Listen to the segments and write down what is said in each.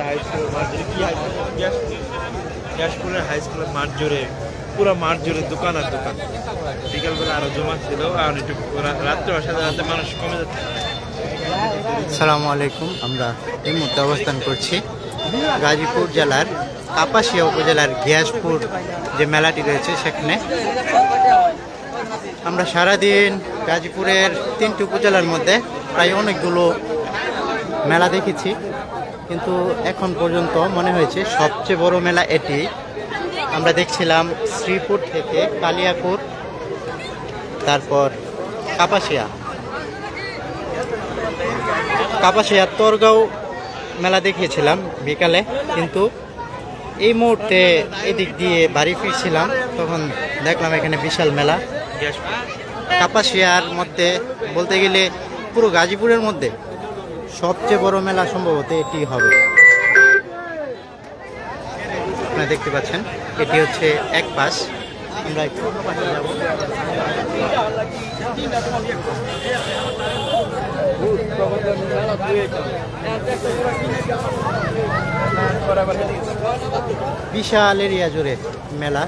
High স্কুলের মাঠ জুড়ে কি হাই গ্যাসপুরের হাই স্কুলের মাঠ জুড়ে পুরো মাঠ জুড়ে দোকান আর দোকান। বিকালবেলা আরো জমা ছিল, আর একটু রাত্রে সাথে সাথে মানুষ কমে যাচ্ছে। আসসালামু আলাইকুম। আমরা এই মুহূর্তে অবস্থান করছি গাজীপুর জেলার কাপাসিয়া উপজেলার গিয়াসপুর যে মেলাটি রয়েছে সেখানে। আমরা সারাদিন গাজীপুরের 3টি উপজেলার মধ্যে প্রায় অনেকগুলো মেলা দেখেছি, কিন্তু এখন পর্যন্ত মনে হয়েছে সবচেয়ে বড় মেলা এটি। আমরা দেখছিলাম শ্রীপুর থেকে কালিয়াপুর, তারপর কাপাসিয়া তরগাঁও মেলা দেখিয়েছিলাম বিকালে, কিন্তু এই মুহূর্তে এদিক দিয়ে বাড়ি ফিরছিলাম, তখন দেখলাম এখানে বিশাল মেলা। কাপাসিয়ার মধ্যে বলতে গেলে পুরো গাজীপুরের মধ্যে সবচেয়ে বড় মেলা সম্ভবত এটি হবে। আপনারা দেখতে পাচ্ছেন এটি হচ্ছে এক পাশ। আমরা একটু অন্য পাশে যাব। বিশাল এরিয়া জুড়ে মেলা।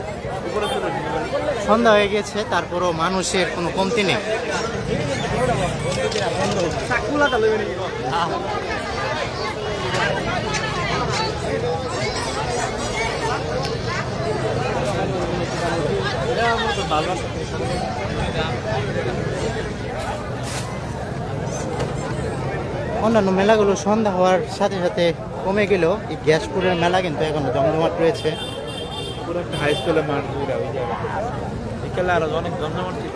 সন্ধ্যা হয়ে গেছে, তারপরও মানুষের কোনো কমতি নেই। অন্যান্য মেলাগুলো সন্ধ্যা হওয়ার সাথে সাথে কমে গেলেও এই গ্যাসপুরের মেলা কিন্তু এখনো জমজমাট রয়েছে। পুরো একটা হাই স্কুলের মাঠ জুড়ে ওই জায়গায় বিকেলে আরো অনেক জমজমাট ছিল।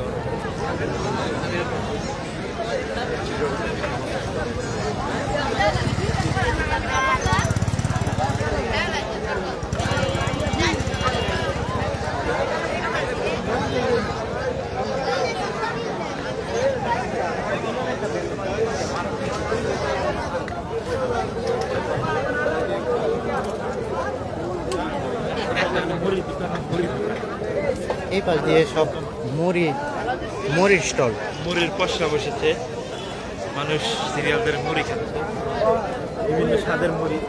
এই পাশ দিয়ে সব মুড়ির স্টল, মুড়ির পশরা বসেছে, মানুষ সিরিয়াল ধরে মুড়ি খাচ্ছে, বিভিন্ন স্বাদের মুড়ি,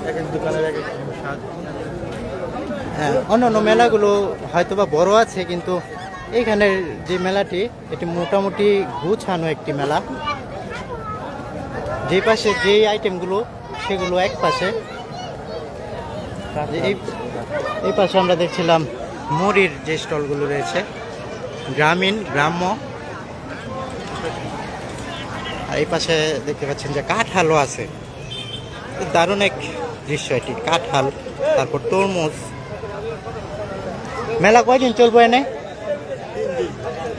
এক এক দোকানের এক এক স্বাদ। হ্যাঁ, অন্যান্য মেলাগুলো হয়তোবা বড় আছে, কিন্তু এইখানের যে মেলাটি এটি মোটামুটি গুছানো একটি মেলা। যে পাশে যেই আইটেমগুলো সেগুলো এক পাশে, এই পাশে আমরা দেখছিলাম মুড়ির যে স্টলগুলো রয়েছে, গ্রাম্য। আর এই পাশে দেখতে পাচ্ছেন যে কাঁঠালও আছে। দারুণ এক দৃশ্য এটি, কাঁঠাল, তারপর তরমুজ। মেলা কয়দিন চলবে এনে?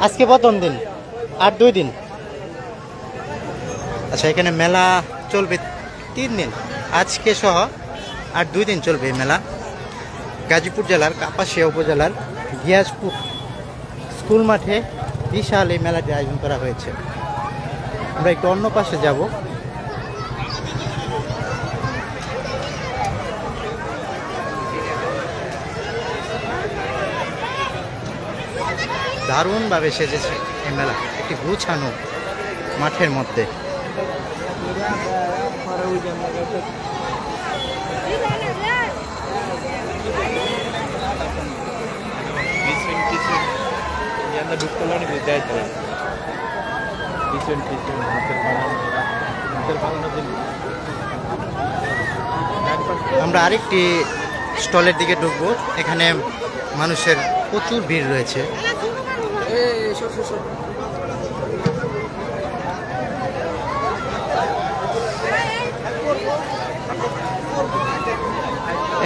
আজকে প্রথম দিন, আর 2 দিন। আচ্ছা, এখানে মেলা চলবে 3 দিন, আজকে সহ আর 2 দিন চলবে এই মেলা। গাজীপুর জেলার কাপাসিয়া উপজেলার গিয়াসপুর স্কুল মাঠে বিশাল এই মেলাটি আয়োজন করা হয়েছে। আমরা একটু অন্য পাশে যাব। দারুণভাবে সেজেছে এই মেলা, একটি গুছানো মাঠের মধ্যে। আমরা আরেকটি স্টলের দিকে ঢুকবো। এখানে মানুষের প্রচুর ভিড় রয়েছে।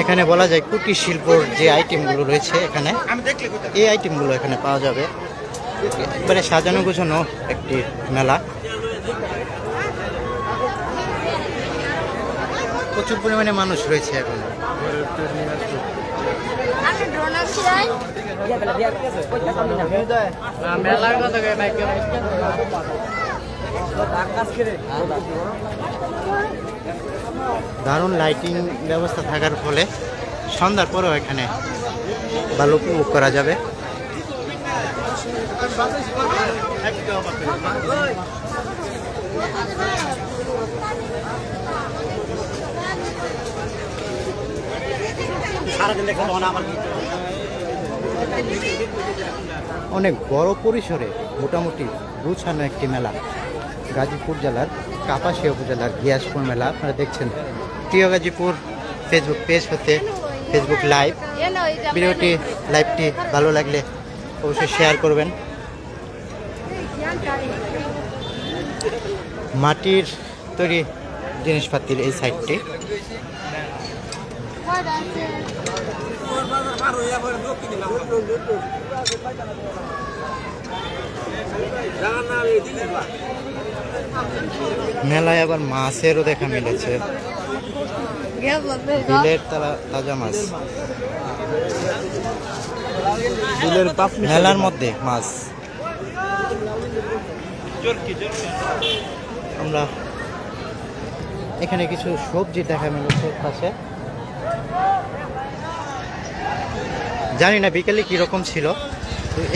এখানে বলা যায় কুটির শিল্পর যে আইটেমগুলো রয়েছে এখানে, এই আইটেমগুলো এখানে পাওয়া যাবে। একবারে সাজানো গোছানো একটি মেলা। প্রচুর পরিমাণে মানুষ রয়েছে এখন। দারুণ লাইটিং ব্যবস্থা থাকার ফলে সন্ধ্যার পরেও এখানে ভালো উপভোগ করা যাবে। অনেক বড় পরিসরে মোটামুটি গুছানো একটি মেলা, গাজীপুর জেলার কাপাসিয়া উপজেলার গিয়াসপুর মেলা আপনারা দেখছেন। প্রিয় গাজীপুর ফেসবুক পেজ হতে ফেসবুক ভিডিওটি লাইভটি ভালো লাগলে অবশ্যই শেয়ার করবেন। মাটির তৈরি জিনিসপাতির এই সাইডটি মেলায় আবার মাছেরও দেখা মিলেছে, বিলের তাজা মাছ, মেলার মধ্যে মাছ। আমরা এখানে কিছু সবজি দেখা মিলেছে পাশে, জানি না বিকেলে কিরকম ছিল,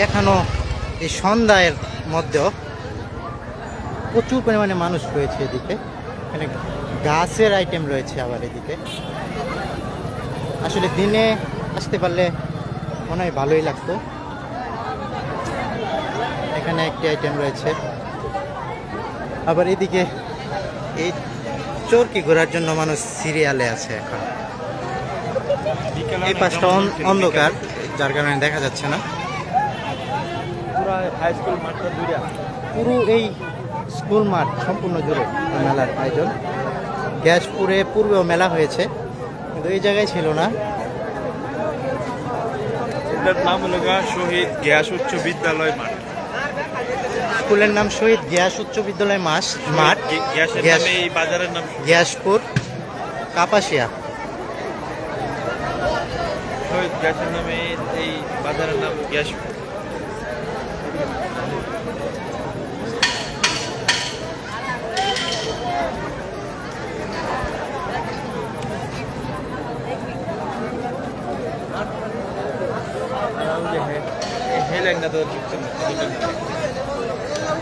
এখনো এই সন্ধ্যার মধ্যেও প্রচুর পরিমাণে মানুষ রয়েছে এদিকে। এখানে গাছের আইটেম রয়েছে আবার এদিকে। আসলে দিনে আসতে পারলে মনে হয় ভালোই লাগতো। এখানে একটি আইটেম রয়েছে, আবার এদিকে এই চরকি ঘোরার জন্য মানুষ সিরিয়ালে আছে এখন। এই পাশটা অন্ধকার, যার কারণে দেখা যাচ্ছে না। পুরো এই স্কুল মাঠ সম্পূর্ণ জুড়ে মেলার আয়োজন। গ্যাসপুরে পূর্বেও মেলা হয়েছে, কিন্তু এই জায়গায় ছিল না। এটার নাম হলো শহীদ গ্যাস উচ্চ বিদ্যালয় মাঠ। স্কুলের নাম শহীদ গ্যাস উচ্চ বিদ্যালয় মাঠ। গ্যাসের নামে এই বাজারের নাম গ্যাসপুর কাপাসিয়া। শহীদ গ্যাসের নামে এই বাজারের নাম গ্যাসপুর।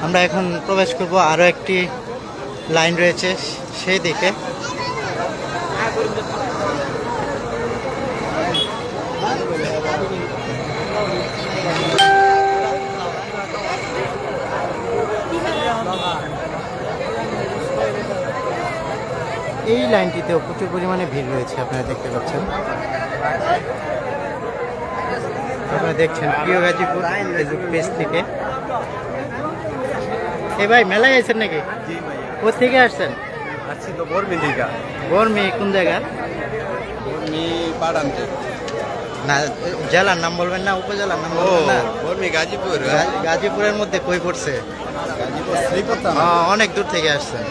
আমরা এখন প্রবেশ করব আরো একটি লাইন রয়েছে সেই দিকে। এই লাইনটিতেও প্রচুর পরিমাণে ভিড় রয়েছে, আপনারা দেখতে পাচ্ছেন। আপনারা দেখছেন প্রিয় গাজীপুর ফেসবুক পেজ থেকে। এই ভাই মেলায় আছেন নাকি? কোথা থেকে আসছেন? আসছি তো বর্মি দিঘা। বর্মি কোন জায়গা? বর্মি পাড়ান্তে। না জেলার নাম বলবেন না, উপজেলার নাম বলবেন না? বর্মি গাজীপুর। গাজীপুরের মধ্যে কই পড়ছে? গাজীপুর শ্রীপত্তন। অনেক দূর থেকে আসছেন।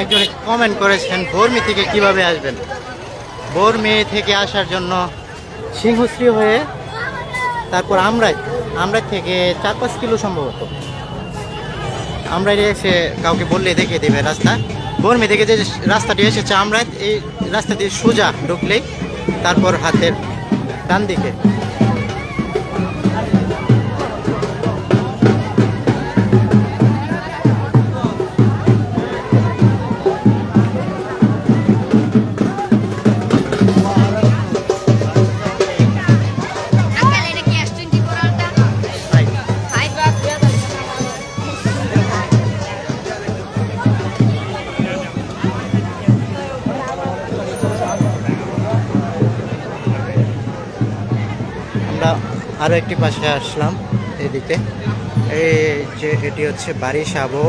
একজন কমেন্ট করেছেন বর্মি থেকে কিভাবে আসবেন। বর্মি থেকে আসার জন্য সিংহশ্রী হয়ে তারপর আমরাই থেকে 4-5 কিলো সম্ভবত। আমরাই এসে কাউকে বললে দেখিয়ে দেবে রাস্তা। বর্মি থেকে যে রাস্তাটি এসেছে আমরাই, এই রাস্তা দিয়ে সোজা ঢুকলেই তারপর হাতের ডান দিকে। আমরা আরও একটি পাশে আসলাম এদিকে। এই যে এটি হচ্ছে বারিশাবো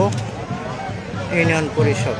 ইউনিয়ন পরিষদ।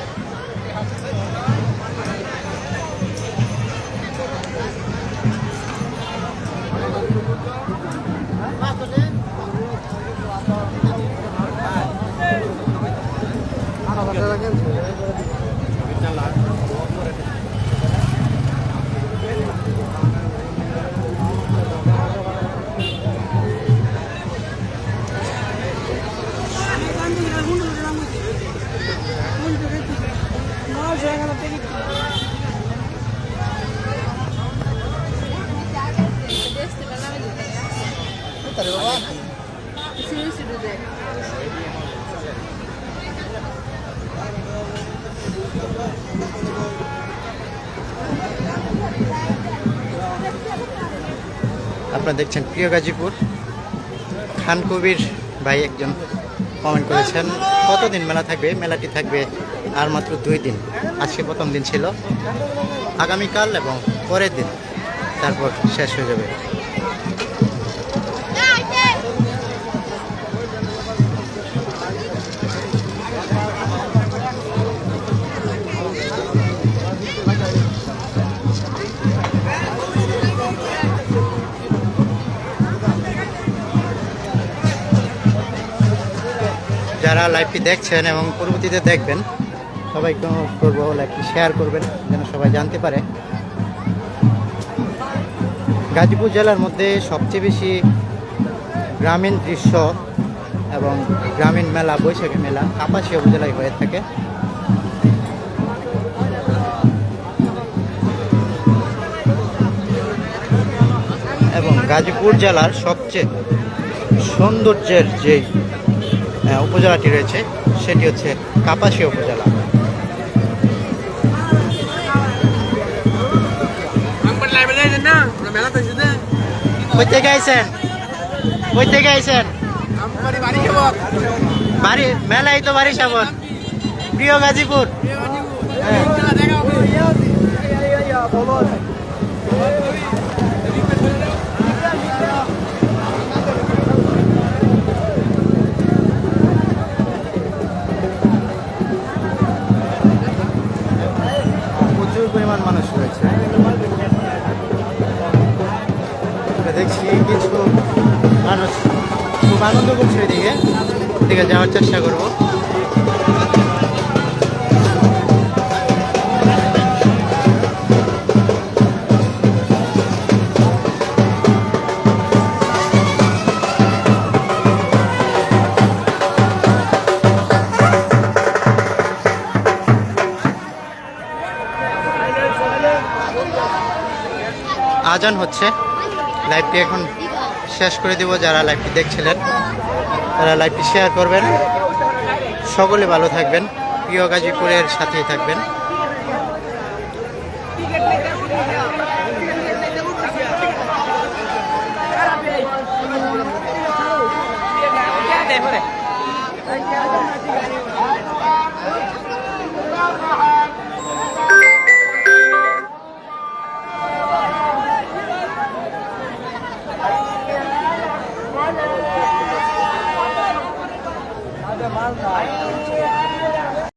আপনারা দেখছেন প্রিয় গাজীপুর। খান কবির ভাই একজন কমেন্ট করেছেন, কতদিন মেলা থাকবে? মেলাটি থাকবে আর মাত্র 2 দিন। আজকে প্রথম দিন ছিল, আগামীকাল এবং পরের দিন তারপর শেষ হয়ে যাবে। যারা লাইভটি দেখছেন এবং পরবর্তীতে দেখবেন, সবাইকে অনুরোধ করবো লাইভটি শেয়ার করবেন যেন সবাই জানতে পারে। গাজীপুর জেলার মধ্যে সবচেয়ে বেশি গ্রামীণ দৃশ্য এবং গ্রামীণ মেলা, বৈশাখী মেলা কাপাসিয়া উপজেলায় হয়ে থাকে। এবং গাজীপুর জেলার সবচেয়ে সৌন্দর্যের যে উপজেলাটি রয়েছে সেটি হচ্ছে কাপাসিয়া উপজেলা। কই থেকে আইছেন? কই থেকে আইছেন? বাড়ি মেলাই তো বাড়ি সাবন। প্রিয় গাজীপুর। প্রচুর পরিমাণ মানুষ রয়েছে। দেখছি কিছু মানুষ খুব আনন্দ করছে, এদিকে যাওয়ার চেষ্টা করবো। আজান হচ্ছে, লাইভটি এখন শেষ করে দিব। যারা লাইভটি দেখছিলেন তারা লাইভটি শেয়ার করবেন। সকলে ভালো থাকবেন, প্রিয় গাজীপুরের সাথেই থাকবেন।